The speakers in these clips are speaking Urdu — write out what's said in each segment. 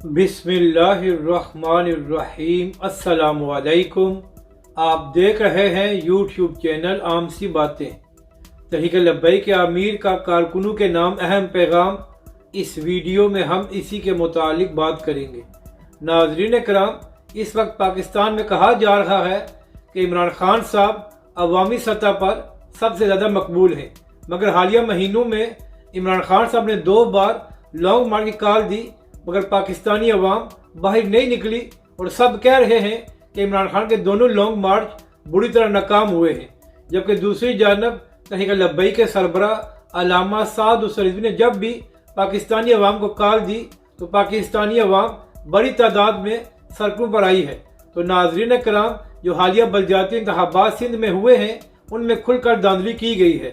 بسم اللہ الرحمن الرحیم۔ السلام علیکم۔ آپ دیکھ رہے ہیں یوٹیوب چینل عام سی باتیں۔ تحریک لبیک کے امیر کا کارکنوں کے نام اہم پیغام، اس ویڈیو میں ہم اسی کے متعلق بات کریں گے۔ ناظرین کرام، اس وقت پاکستان میں کہا جا رہا ہے کہ عمران خان صاحب عوامی سطح پر سب سے زیادہ مقبول ہیں، مگر حالیہ مہینوں میں عمران خان صاحب نے 2 بار لانگ مارچ کی کال دی، مگر پاکستانی عوام باہر نہیں نکلی اور سب کہہ رہے ہیں کہ عمران خان کے دونوں لانگ مارچ بری طرح ناکام ہوئے ہیں۔ جبکہ دوسری جانب تحریک لبیک کے سربراہ علامہ سعد حسین رضوی نے جب بھی پاکستانی عوام کو کال دی تو پاکستانی عوام بڑی تعداد میں سڑکوں پر آئی ہے۔ تو ناظرین کرام، جو حالیہ بلدیاتی انتخابات سندھ میں ہوئے ہیں ان میں کھل کر دھاندلی کی گئی ہے۔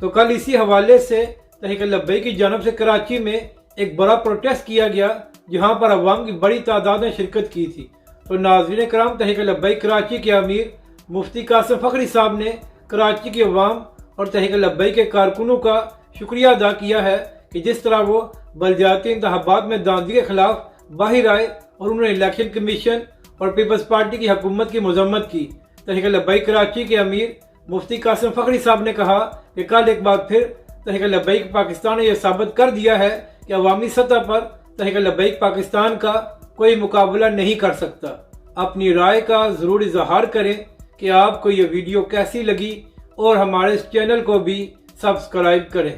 تو کل اسی حوالے سے تحریک لبیک کی جانب سے کراچی میں ایک بڑا پروٹیسٹ کیا گیا، جہاں پر عوام کی بڑی تعداد نے شرکت کی تھی۔ تو ناظرین کرام، تحریک لبیک کراچی کے امیر مفتی قاسم فخری صاحب نے کراچی کے عوام اور تحریک لبیک کے کارکنوں کا شکریہ ادا کیا ہے کہ جس طرح وہ بلدیاتی انتخابات میں دھاندلی کے خلاف باہر آئے اور انہوں نے الیکشن کمیشن اور پیپلز پارٹی کی حکومت کی مذمت کی۔ تحریک لبیک کراچی کے امیر مفتی قاسم فخری صاحب نے کہا کہ کل ایک بار پھر تحریک لبیک پاکستان نے یہ ثابت کر دیا ہے کہ عوامی سطح پر تحریک لبیک پاکستان کا کوئی مقابلہ نہیں کر سکتا۔ اپنی رائے کا ضرور اظہار کریں کہ آپ کو یہ ویڈیو کیسی لگی اور ہمارے اس چینل کو بھی سبسکرائب کریں۔